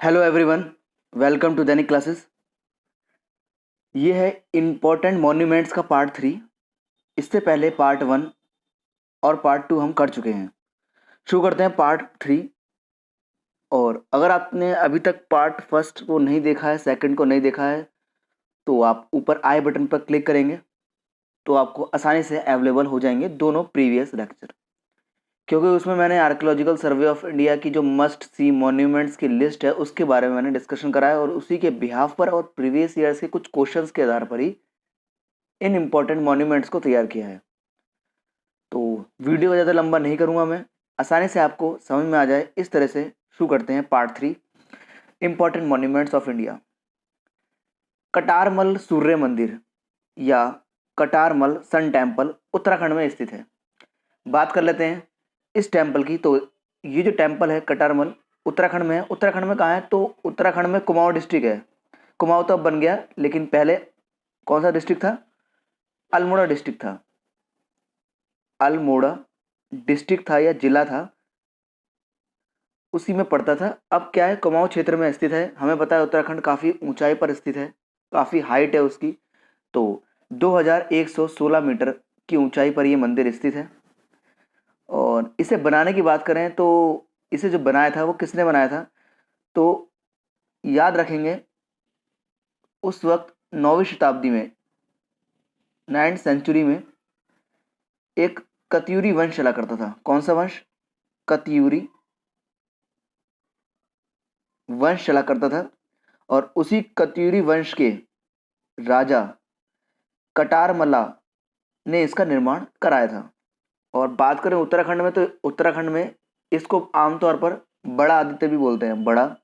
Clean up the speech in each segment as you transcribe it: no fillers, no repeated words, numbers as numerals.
Hello everyone, welcome to Dainik classes. ये है important monuments का पार्ट 3। इससे पहले पार्ट 1 और पार्ट 2 हम कर चुके हैं। शुरू करते हैं पार्ट 3। और अगर आपने अभी तक पार्ट फर्स्ट को नहीं देखा है, सेकंड को नहीं देखा है, तो आप ऊपर आई बटन पर क्लिक करेंगे तो आपको आसानी से अवेलेबल हो जाएंगे दोनों प्रीवियस लेक्चर। क्योंकि उसमें मैंने आर्कियोलॉजिकल सर्वे ऑफ इंडिया की जो मस्ट सी मॉन्यूमेंट्स की लिस्ट है उसके बारे में मैंने डिस्कशन करा है और उसी के बिहाफ पर और प्रीवियस ईयर्स के कुछ क्वेश्चंस के आधार पर ही इन इम्पोर्टेंट मॉन्यूमेंट्स को तैयार किया है। तो वीडियो को ज़्यादा लंबा नहीं करूँगा मैं, आसानी से आपको समझ में आ जाए इस तरह से शुरू करते हैं part 3, important monuments of India. Katarmal सूर्य मंदिर या कटारमल सन टेम्पल उत्तराखंड में स्थित है। बात कर लेते हैं इस टेम्पल की। तो ये जो टेम्पल है कटारमल उत्तराखंड में है। उत्तराखंड में कहाँ है? तो उत्तराखंड में कुमाऊं डिस्ट्रिक्ट है। कुमाऊं तो अब बन गया, लेकिन पहले कौन सा डिस्ट्रिक्ट था? अल्मोड़ा डिस्ट्रिक्ट था। अल्मोड़ा डिस्ट्रिक्ट था या जिला था, उसी में पड़ता था। अब क्या है, कुमाऊं क्षेत्र में स्थित है। हमें पता है उत्तराखंड काफ़ी ऊंचाई पर स्थित है, काफ़ी हाइट है उसकी। तो 2116 मीटर की ऊंचाई पर ये मंदिर स्थित है। और इसे बनाने की बात करें तो इसे जो बनाया था वो किसने बनाया था? तो याद रखेंगे उस वक्त 9वीं शताब्दी में, 9th सेंचुरी में एक कत्यूरी वंश चला करता था। कौन सा वंश? कत्यूरी वंश चला करता था। और उसी कत्यूरी वंश के राजा कटारमला ने इसका निर्माण कराया था। और बात करें उत्तराखंड में, तो उत्तराखंड में इसको आमतौर पर बड़ा आदित्य भी बोलते हैं। बड़ा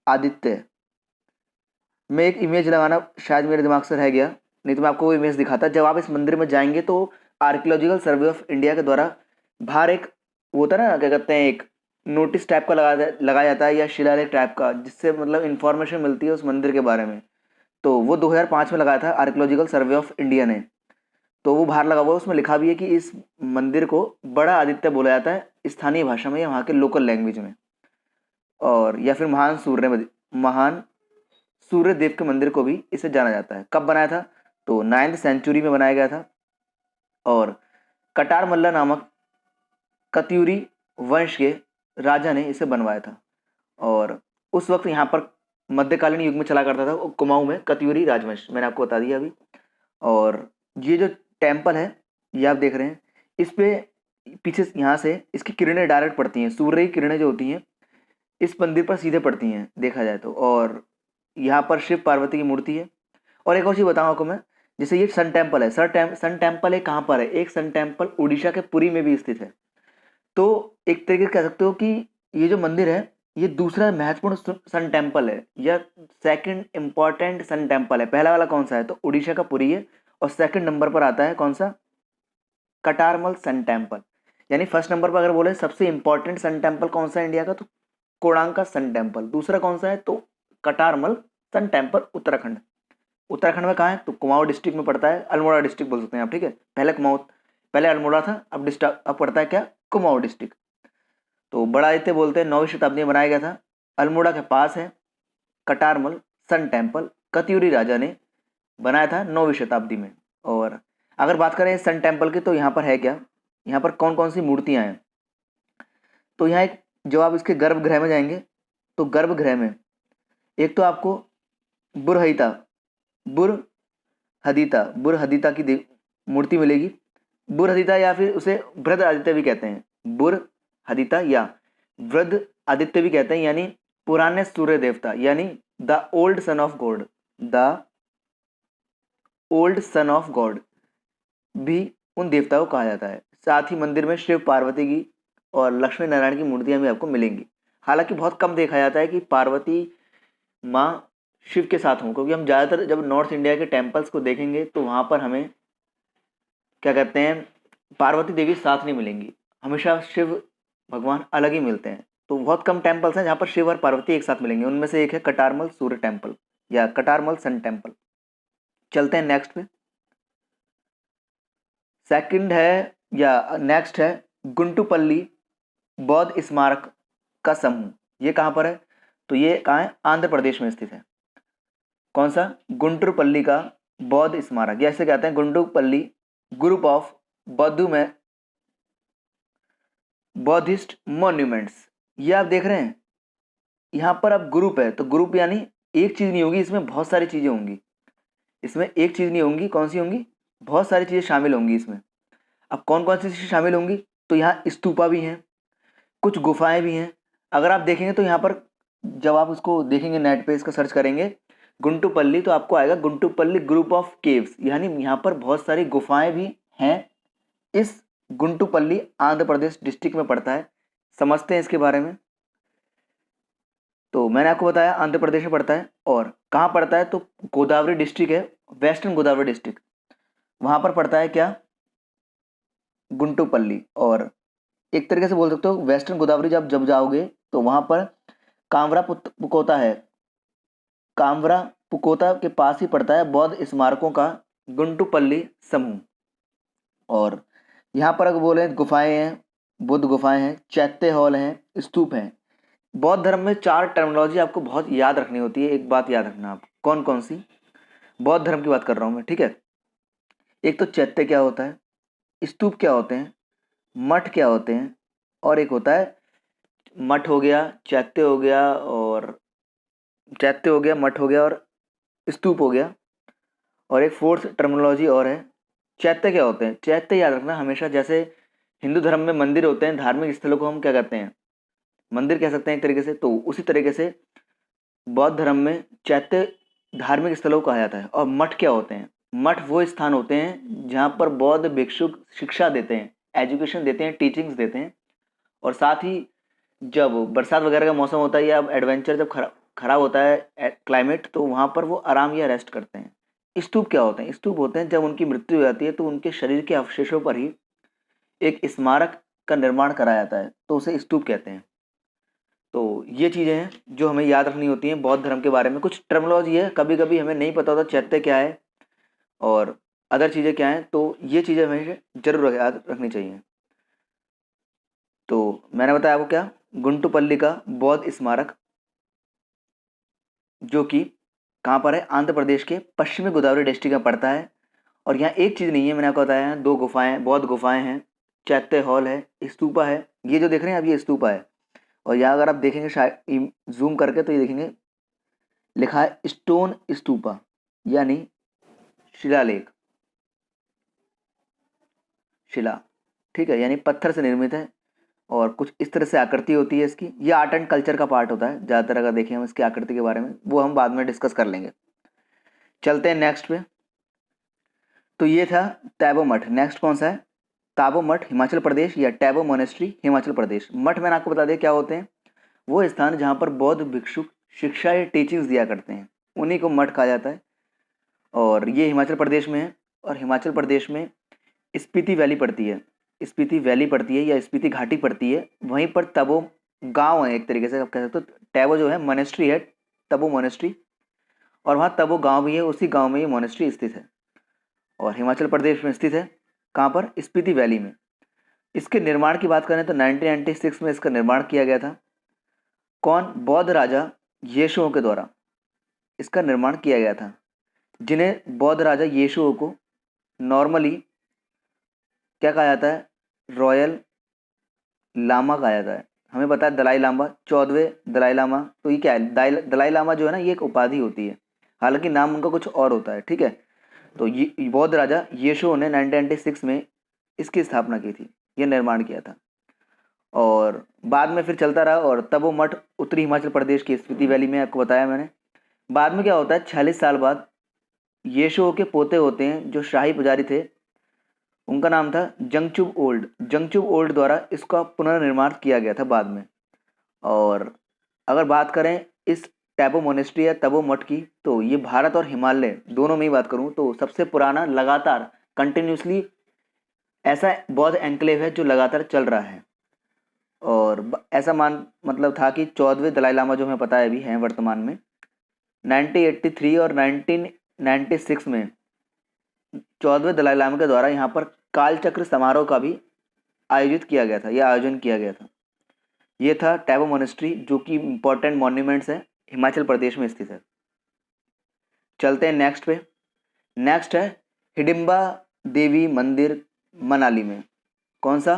आदित्य। मैं एक इमेज लगाना शायद मेरे दिमाग से रह गया, नहीं तो मैं आपको वो इमेज दिखाता। जब आप इस मंदिर में जाएंगे तो आर्कियोलॉजिकल सर्वे ऑफ इंडिया के द्वारा बाहर एक वो होता है ना, क्या कहते हैं, एक नोटिस टाइप का लगाया जाता है या शिलालेख टाइप का, जिससे मतलब इंफॉर्मेशन मिलती है उस मंदिर के बारे में। तो वो 2005 में लगाया था आर्कियोलॉजिकल सर्वे ऑफ इंडिया ने। तो वो बाहर लगा हुआ है, उसमें लिखा भी है कि इस मंदिर को बड़ा आदित्य बोला जाता है स्थानीय भाषा में या वहाँ के लोकल लैंग्वेज में। और या फिर महान सूर्य देव के मंदिर को भी इसे जाना जाता है। कब बनाया था? तो 9th सेंचुरी में बनाया गया था। और कटार मल्ला नामक कत्यूरी वंश के राजा ने इसे बनवाया था। और उस वक्त यहाँ पर मध्यकालीन युग में चला करता था कुमाऊं में कत्यूरी राजवंश, मैंने आपको बता दिया अभी। और ये जो टेम्पल है ये आप देख रहे हैं, इस पे पीछे यहाँ से इसकी किरणें डायरेक्ट पड़ती हैं। सूर्य की किरणें जो होती हैं इस मंदिर पर सीधे पड़ती हैं देखा जाए तो। और यहाँ पर शिव पार्वती की मूर्ति है। और एक और चीज़ बताऊँ आपको मैं, जैसे ये सन टेम्पल है, सन टेम्पल है कहाँ पर है? एक सन टेम्पल उड़ीसा के पुरी में भी स्थित है। तो एक तरीके से कह सकते हो कि ये जो मंदिर है ये दूसरा महत्वपूर्ण सन टेम्पल है या सेकंड इम्पॉर्टेंट सन टेम्पल है। पहला वाला कौन सा है? तो उड़ीसा का पुरी है। और सेकंड नंबर पर आता है कौन सा? Katarmal sun temple. यानी फर्स्ट नंबर पर अगर बोले सबसे इंपॉर्टेंट सन टेम्पल कौन सा है इंडिया का, तो कोणार्क का सन टेम्पल। दूसरा कौन सा है? तो कटारमल सन टेम्पल उत्तराखंड। उत्तराखंड में कहाँ है? तो कुमाऊं डिस्ट्रिक्ट में पड़ता है। अल्मोड़ा डिस्ट्रिक्ट बोल सकते हैं आप, ठीक है। पहले अल्मोड़ा था, अब डिस्ट्रिक्ट अब पड़ता है क्या? कुमाऊं डिस्ट्रिक्ट। तो बड़ा आदित्य बोलते हैं 9वीं शताब्दी में बनाया गया था। अल्मोड़ा के पास है कटारमल सन टेम्पल, कत्यूरी राजा ने बनाया था 9वीं शताब्दी में। और अगर बात करें सन टेम्पल की तो यहाँ पर है क्या, यहाँ पर कौन कौन सी मूर्तियाँ हैं? तो यहाँ एक, जो आप इसके गर्भगृह में जाएंगे तो गर्भगृह में एक तो आपको बुरहइता बुरहदिता की मूर्ति मिलेगी। बुरहदिता या फिर उसे वृद्ध आदित्य भी कहते हैं। बुरहदिता या वृद्ध आदित्य भी कहते हैं, यानी पुराने सूर्य देवता, यानी the old son of God. The old son of God भी उन देवताओं को कहा जाता है। साथ ही मंदिर में शिव पार्वती की और लक्ष्मी नारायण की मूर्तियां भी आपको मिलेंगी। हालांकि बहुत कम देखा जाता है कि पार्वती माँ शिव के साथ हों, क्योंकि हम ज़्यादातर जब नॉर्थ इंडिया के टेम्पल्स को देखेंगे तो वहाँ पर हमें क्या कहते हैं, पार्वती देवी साथ नहीं मिलेंगी, हमेशा शिव भगवान अलग ही मिलते हैं। तो बहुत कम टेम्पल्स हैं जहाँ पर शिव और पार्वती एक साथ मिलेंगे। उनमें से एक है कटारमल सूर्य टेम्पल या कटारमल सन टेम्पल। चलते हैं नेक्स्ट पे। सेकंड है या नेक्स्ट है गुंटुपल्ली बौद्ध स्मारक का समूह। ये कहाँ पर है? तो ये कहाँ है? आंध्र प्रदेश में स्थित है। कौन सा? गुंटूरपल्ली का बौद्ध स्मारक, जैसे कहते हैं गुंटूरपल्ली ग्रुप ऑफ बौद्ध में बौद्धिस्ट मॉन्यूमेंट्स। ये आप देख रहे हैं यहाँ पर, अब ग्रुप है तो ग्रुप यानी एक चीज नहीं होगी, इसमें बहुत सारी चीजें होंगी। इसमें एक चीज नहीं होंगी, कौन सी होंगी? बहुत सारी चीजें शामिल होंगी इसमें। अब कौन कौन सी चीजें शामिल होंगी? तो यहाँ स्तूपा भी हैं, कुछ गुफाएं भी हैं। अगर आप देखेंगे तो यहाँ पर जब आप उसको देखेंगे नेट पे, इसका सर्च करेंगे गुंटूपल्ली, तो आपको आएगा गुंटूपल्ली ग्रुप ऑफ केव्स, यानी यहाँ पर बहुत सारी गुफाएं भी हैं। इस गुंटूपल्ली आंध्र प्रदेश डिस्ट्रिक्ट में पड़ता है। समझते हैं इसके बारे में। तो मैंने आपको बताया आंध्र प्रदेश में पड़ता है, और कहाँ पड़ता है? तो गोदावरी डिस्ट्रिक्ट है, वेस्टर्न गोदावरी डिस्ट्रिक्ट, वहां पर पड़ता है क्या? गुंटूपल्ली। और एक तरीके से बोल सकते हो वेस्टर्न गोदावरी जब जाओगे तो वहां पर पुकोता है, कामवरा पुकोता के पास ही पड़ता है बौद्ध स्मारकों का गुंटूपल्ली समूह। और यहाँ पर अगर बोले गुफाएं हैं, बुद्ध गुफाएं हैं, चैत्य हॉल हैं, स्तूप हैं। बौद्ध धर्म में 4 टर्मिनोलॉजी आपको बहुत याद रखनी होती है। एक बात याद रखना आप, कौन कौन सी? बौद्ध धर्म की बात कर रहा हूं मैं, ठीक है। एक तो चैत्य क्या होता है, स्तूप क्या होते हैं, मठ क्या होते हैं, और एक होता है मठ हो गया, चैत्य हो गया, और चैत्य हो गया, मठ हो गया, और स्तूप हो गया। और एक फोर्थ टर्मिनोलॉजी और है, चैत्य क्या होते हैं। चैत्य याद रखना हमेशा, जैसे हिंदू धर्म में मंदिर होते हैं, धार्मिक स्थलों को हम क्या कहते हैं? मंदिर कह सकते हैं एक तरीके से। तो उसी तरीके से बौद्ध धर्म में चैत्य धार्मिक स्थलों को कहा जाता है। और मठ क्या होते हैं? मठ वो स्थान होते हैं जहाँ पर बौद्ध भिक्षुक शिक्षा देते हैं, एजुकेशन देते हैं, टीचिंग्स देते हैं। और साथ ही जब बरसात वगैरह का मौसम होता है या एडवेंचर जब खराब होता है क्लाइमेट, तो वहाँ पर वो आराम या रेस्ट करते हैं। स्तूप क्या होते हैं? स्तूप होते हैं जब उनकी मृत्यु हो जाती है तो उनके शरीर के अवशेषों पर ही एक स्मारक का निर्माण कराया जाता है, तो उसे स्तूप कहते हैं। तो ये चीज़ें हैं जो हमें याद रखनी होती हैं बौद्ध धर्म के बारे में। कुछ टर्मिनोलॉजी है, कभी कभी हमें नहीं पता होता चैत्य क्या है और अदर चीज़ें क्या हैं, तो ये चीज़ें हमें जरूर याद रखनी चाहिए। तो मैंने बताया आपको क्या, गुंटूपल्ली का बौद्ध स्मारक, जो कि कहाँ पर है? आंध्र प्रदेश के पश्चिमी गोदावरी डिस्ट्रिक्ट में पड़ता है। और यहाँ एक चीज़ नहीं है, मैंने आपको बताया है, 2 गुफाएं, बौद्ध गुफाएं हैं, चैत्य हॉल है, स्तूपा है। ये जो देख रहे हैं आप, ये स्तूपा है। और यहाँ अगर आप देखेंगे शायद जूम करके, तो ये देखेंगे लिखा है स्टोन स्तूपा, यानी शिलालेख, शिला, ठीक है, यानी पत्थर से निर्मित है। और कुछ इस तरह से आकृति होती है इसकी। ये आर्ट एंड कल्चर का पार्ट होता है ज़्यादातर। अगर देखें हम इसकी आकृति के बारे में, वो हम बाद में डिस्कस कर लेंगे। चलते हैं नेक्स्ट पे। तो ये था टैबो मठ। नेक्स्ट कौन सा है? ताबो मठ हिमाचल प्रदेश, या टैबो मोनेस्ट्री हिमाचल प्रदेश। मठ मैंने आपको बता दिया क्या होते हैं। वो स्थान जहाँ पर बौद्ध भिक्षुक शिक्षा या टीचिंग्स दिया करते हैं, उन्हीं को मठ कहा जाता है। और ये हिमाचल प्रदेश में है। और हिमाचल प्रदेश में स्पीति वैली पड़ती है, स्पीति वैली पड़ती है या स्पीति घाटी पड़ती है। वहीं पर तबो गांव है, एक तरीके से आप कह सकते हो। टैबो जो है मोनेस्ट्री है, तबो मोनेस्ट्री, और वहाँ तबो गांव भी है, उसी गांव में ये मोनेस्ट्री स्थित है। और हिमाचल प्रदेश में स्थित है। कहाँ पर? स्पीति वैली में। इसके निर्माण की बात करें तो 1996 में इसका निर्माण किया गया था। कौन? बौद्ध राजा येशुओं के द्वारा इसका निर्माण किया गया था, जिन्हें बौद्ध राजा येशुओं को नॉर्मली क्या कहा जाता है? रॉयल लामा कहा जाता है। हमें पता है दलाई लामा, 14वें दलाई लामा। तो ये क्या है? दलाई लामा जो है ना, ये एक उपाधि होती है, हालांकि नाम उनका कुछ और होता है, ठीक है। तो ये बौद्ध राजा येशुओं ने 1996 में इसकी स्थापना की थी, यह निर्माण किया था। और बाद में फिर चलता रहा, और तब वो मठ उत्तरी हिमाचल प्रदेश की स्पीति वैली में, आपको बताया मैंने। बाद में क्या होता है, 46 साल बाद येशुओं के पोते होते हैं जो शाही पुजारी थे, उनका नाम था जंगचुब ओल्ड। जंगचुब ओल्ड द्वारा इसका पुनर्निर्माण किया गया था बाद में। और अगर बात करें इस टैबो मोनेस्ट्री या तबो मठ की, तो ये भारत और हिमालय दोनों में ही बात करूं तो सबसे पुराना लगातार कंटिन्यूसली ऐसा बौद्ध एन्क्लेव है जो लगातार चल रहा है। और ऐसा मतलब था कि 14वें दलाई लामा जो हमें पता है अभी हैं वर्तमान में, 1983 और 1996 में 14वें दलाई लामा के द्वारा यहाँ पर कालचक्र समारोह का भी आयोजित किया गया था, या आयोजन किया गया था। ये था टैबो मोनेस्ट्री, जो कि इम्पोर्टेंट मॉन्यूमेंट्स है, हिमाचल प्रदेश में स्थित है। चलते हैं नेक्स्ट पे। नेक्स्ट है हिडिंबा देवी मंदिर मनाली में। कौन सा?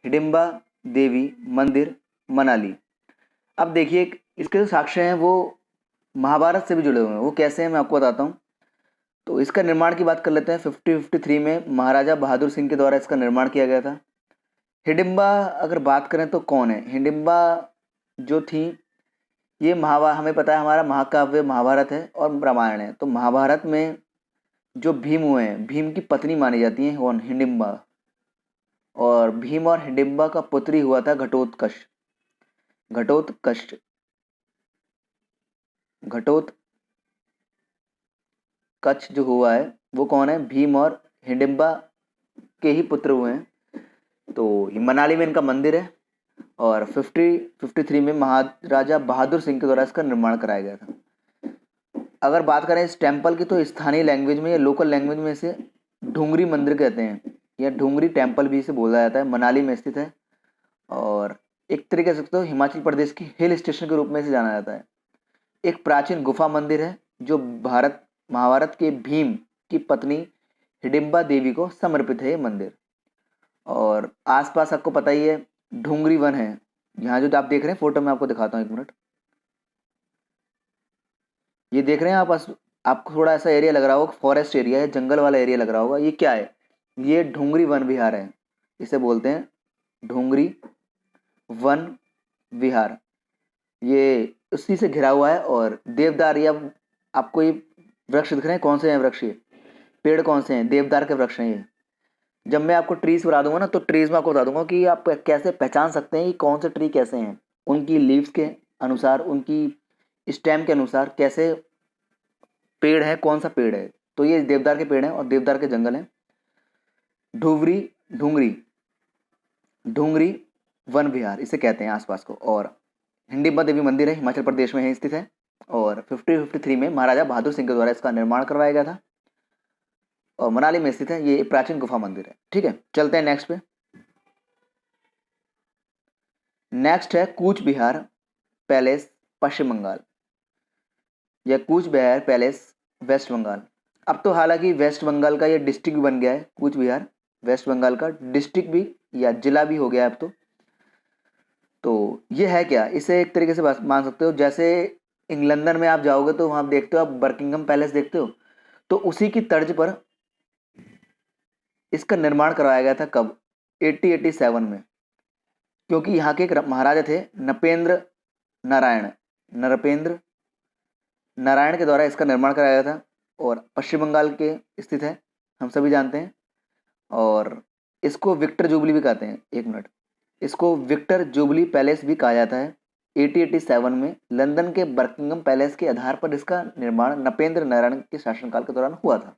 हिडिंबा देवी मंदिर मनाली। अब देखिए, इसके जो साक्ष्य हैं वो महाभारत से भी जुड़े हुए हैं। वो कैसे हैं मैं आपको बताता हूँ। तो इसका निर्माण की बात कर लेते हैं। 5053 में महाराजा बहादुर सिंह के द्वारा इसका निर्माण किया गया था। हिडिंबा अगर बात करें तो कौन है? हिडिंबा जो थी, ये हमें पता है हमारा महाकाव्य महाभारत है और रामायण है। तो महाभारत में जो भीम हुए हैं, भीम की पत्नी मानी जाती है कौन? हिडिंबा। और भीम और हिडिंबा का पुत्री हुआ था घटोत्कच। घटोत्कच घटोत्कच जो हुआ है वो कौन है? भीम और हिडिंबा के ही पुत्र हुए हैं। तो ये मनाली में इनका मंदिर है और 53 में महाराजा बहादुर सिंह के द्वारा इसका निर्माण कराया गया था। अगर बात करें इस टेम्पल की तो स्थानीय लैंग्वेज में या लोकल लैंग्वेज में इसे ढूंगरी मंदिर कहते हैं या ढूंगरी टेम्पल भी इसे बोला जाता है। मनाली में स्थित है और एक तरीके से तो हिमाचल प्रदेश की हिल स्टेशन के रूप में इसे जाना जाता है। एक प्राचीन गुफा मंदिर है जो महाभारत के भीम की पत्नी हिडिंबा देवी को समर्पित है ये मंदिर। और आसपास आपको पता ही है ढूंगरी वन है। यहाँ जो आप देख रहे हैं फोटो में, आपको दिखाता हूँ, एक मिनट। ये देख रहे हैं आप, आपको थोड़ा ऐसा एरिया लग रहा होगा, फॉरेस्ट एरिया है, जंगल वाला एरिया लग रहा होगा। ये क्या है? ये ढूंगरी वन विहार है। इसे बोलते हैं ढूंगरी वन विहार। ये उसी से घिरा हुआ है। और देवदार, या आपको ये वृक्ष दिख रहे हैं? कौन से हैं वृक्ष? ये पेड़ कौन से हैं? देवदार के वृक्ष हैं ये। जब मैं आपको ट्रीज बता दूंगा ना, तो ट्रीज में आपको बता दूंगा कि आप कैसे पहचान सकते हैं कि कौन से ट्री कैसे हैं। उनकी लीव्स के अनुसार, उनकी स्टेम के अनुसार कैसे पेड़ है, कौन सा पेड़ है। तो ये देवदार के पेड़ हैं और देवदार के जंगल हैं। ढूंगरी ढूंगरी ढूंगरी वन विहार इसे कहते हैं आसपास को। और हिडिंबा देवी मंदिर है, हिमाचल प्रदेश में है स्थित है। और 5053 में महाराजा बहादुर सिंह के द्वारा इसका निर्माण करवाया गया था और मनाली में स्थित है। ये प्राचीन गुफा मंदिर है। ठीक है, चलते हैं नेक्स्ट पे। नेक्स्ट है कूच बिहार पैलेस पश्चिम बंगाल या कूच बिहार पैलेस वेस्ट बंगाल। अब तो हालांकि वेस्ट बंगाल का ये डिस्ट्रिक्ट बन गया है। कूच बिहार वेस्ट बंगाल का डिस्ट्रिक्ट भी या जिला भी हो गया है अब तो ये है क्या? इसे एक तरीके से मान सकते हो, जैसे इंग्लैंड में आप जाओगे तो वहां देखते हो, आप बर्किंघम पैलेस देखते हो, तो उसी की तर्ज पर इसका निर्माण करवाया गया था। कब? 8087 में। क्योंकि यहाँ के एक महाराजा थे नृपेंद्र नरपेंद्र नारायण के द्वारा इसका निर्माण कराया गया था। और पश्चिम बंगाल के स्थित है, हम सभी जानते हैं। और इसको विक्टर जुबली भी कहते हैं। एक मिनट, इसको विक्टर जुबली पैलेस भी कहा जाता है। 8087 में लंदन के बर्किंघम पैलेस के आधार पर इसका निर्माण नृपेंद्र नारायण के शासनकाल के दौरान हुआ था।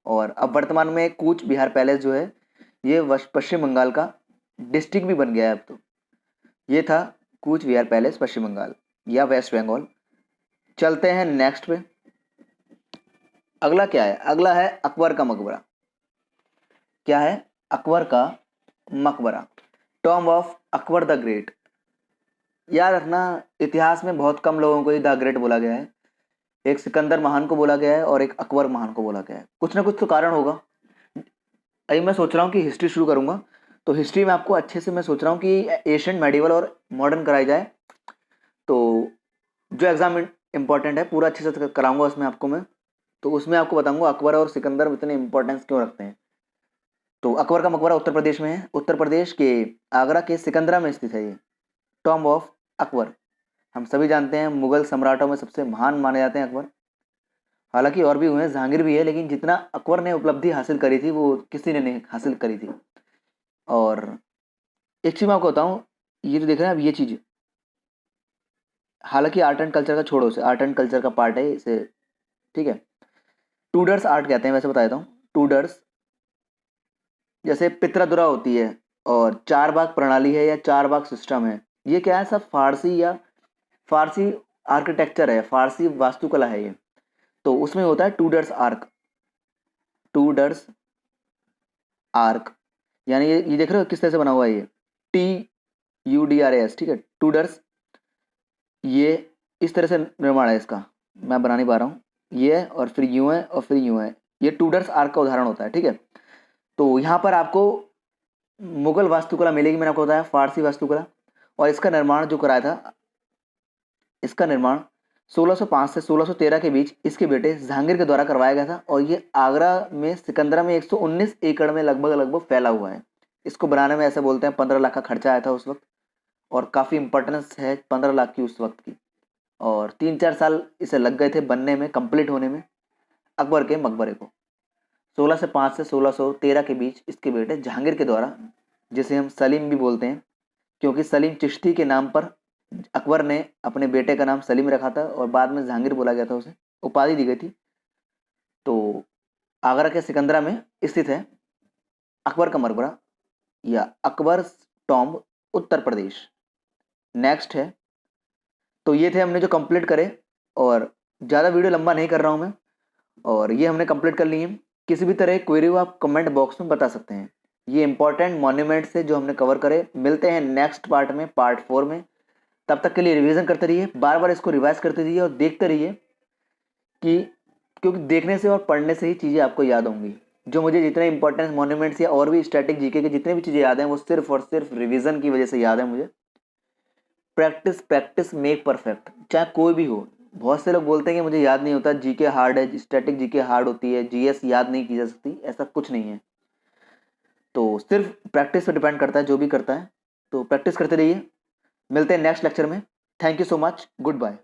और अब वर्तमान में कूच बिहार पैलेस जो है ये पश्चिम बंगाल का डिस्ट्रिक्ट भी बन गया है अब तो। ये था कूच बिहार पैलेस पश्चिम बंगाल या वेस्ट बंगाल। चलते हैं नेक्स्ट पे। अगला क्या है? अगला है अकबर का मकबरा। क्या है? अकबर का मकबरा, tomb of Akbar the great. याद रखना, इतिहास में बहुत कम लोगों को ही द ग्रेट बोला गया है। एक सिकंदर महान को बोला गया है और एक अकबर महान को बोला गया है। कुछ ना कुछ तो कारण होगा। अभी मैं सोच रहा हूँ कि हिस्ट्री शुरू करूंगा, तो हिस्ट्री में आपको अच्छे से मैं सोच रहा हूँ कि एशियंट, मेडिवल और मॉडर्न कराई जाए। तो जो एग्जाम इंपॉर्टेंट है पूरा अच्छे से कराऊंगा उसमें आपको मैं। तो उसमें आपको बताऊंगा अकबर और सिकंदर इतने इंपॉर्टेंस क्यों रखते हैं। तो अकबर का मकबरा उत्तर प्रदेश में है। उत्तर प्रदेश के आगरा के सिकंदरा में स्थित है ये टॉम्ब ऑफ अकबर। हम सभी जानते हैं मुगल सम्राटों में सबसे महान माने जाते हैं अकबर। हालांकि और भी हुए हैं, जहांगीर भी है, लेकिन जितना अकबर ने उपलब्धि हासिल करी थी वो किसी ने नहीं हासिल करी थी। और एक चीज मैं आपको बताऊं, ये जो देख रहे हैं आप, ये चीज हालांकि आर्ट एंड कल्चर का छोड़ो, से आर्ट एंड कल्चर का पार्ट है इसे। ठीक है, टूडर्स आर्ट कहते हैं, वैसे बता देता हूँ। टूडर्स जैसे पित्रादुरा होती है और चार बाग प्रणाली है या चार बाग सिस्टम है, ये क्या है? सब फारसी आर्किटेक्चर है, फारसी वास्तुकला है ये। तो उसमें होता है टूडर्स आर्क। यानी ये देख रहे हो किस तरह से बना हुआ है ये? टी UDRAS, ठीक है, टूडर्स। ये इस तरह से निर्माण है इसका, मैं बना नहीं पा रहा हूँ। ये है और फिर यूं है और फिर यूं है, ये टूडर्स आर्क का उदाहरण होता है, ठीक है। तो यहाँ पर आपको मुगल वास्तुकला मिलेगी, मैंने आपको बताया, फारसी वास्तुकला। और इसका निर्माण जो कराया था, इसका निर्माण 1605 से 1613 के बीच इसके बेटे जहांगीर के द्वारा करवाया गया था। और ये आगरा में सिकंदरा में 119 एकड़ में लगभग लगभग फैला हुआ है। इसको बनाने में ऐसे बोलते हैं 15 लाख का खर्चा आया था उस वक्त, और काफ़ी इंपॉर्टेंस है 15 लाख की उस वक्त की। और 3-4 साल इसे लग गए थे बनने में, कंप्लीट होने में, अकबर के मकबरे को। 1605 से 1613 के बीच इसके बेटे जहांगीर के द्वारा, जिसे हम सलीम भी बोलते हैं, क्योंकि सलीम चिश्ती के नाम पर अकबर ने अपने बेटे का नाम सलीम रखा था और बाद में जहांगीर बोला गया था, उसे उपाधि दी गई थी। तो आगरा के सिकंदरा में स्थित है अकबर का मकबरा या अकबर टॉम्ब, उत्तर प्रदेश। नेक्स्ट है, तो ये थे हमने जो कंप्लीट करे, और ज़्यादा वीडियो लंबा नहीं कर रहा हूँ मैं, और ये हमने कंप्लीट कर लिए हैं। किसी भी तरह क्वेरी हो आप कमेंट बॉक्स में बता सकते हैं। ये इंपॉर्टेंट मॉन्यूमेंट्स है जो हमने कवर करे। मिलते हैं नेक्स्ट पार्ट में, पार्ट 4 में। तब तक के लिए रिवीजन करते रहिए, बार बार इसको रिवाइज करते रहिए और देखते रहिए कि, क्योंकि देखने से और पढ़ने से ही चीज़ें आपको याद होंगी। जो मुझे जितने इंपॉर्टेंट मॉन्यूमेंट्स या और भी स्टैटिक जीके के जितने भी चीज़ें याद हैं, वो सिर्फ और सिर्फ रिवीजन की वजह से याद है मुझे। प्रैक्टिस प्रैक्टिस मेक परफेक्ट, चाहे कोई भी हो। बहुत से लोग बोलते हैं कि मुझे याद नहीं होता, जीके हार्ड है, स्टैटिक जीके हार्ड होती है, जीएस याद नहीं की जा सकती, ऐसा कुछ नहीं है। तो सिर्फ प्रैक्टिस पर डिपेंड करता है जो भी करता है, तो प्रैक्टिस करते रहिए। मिलते हैं नेक्स्ट लेक्चर में। Thank you so much, good bye.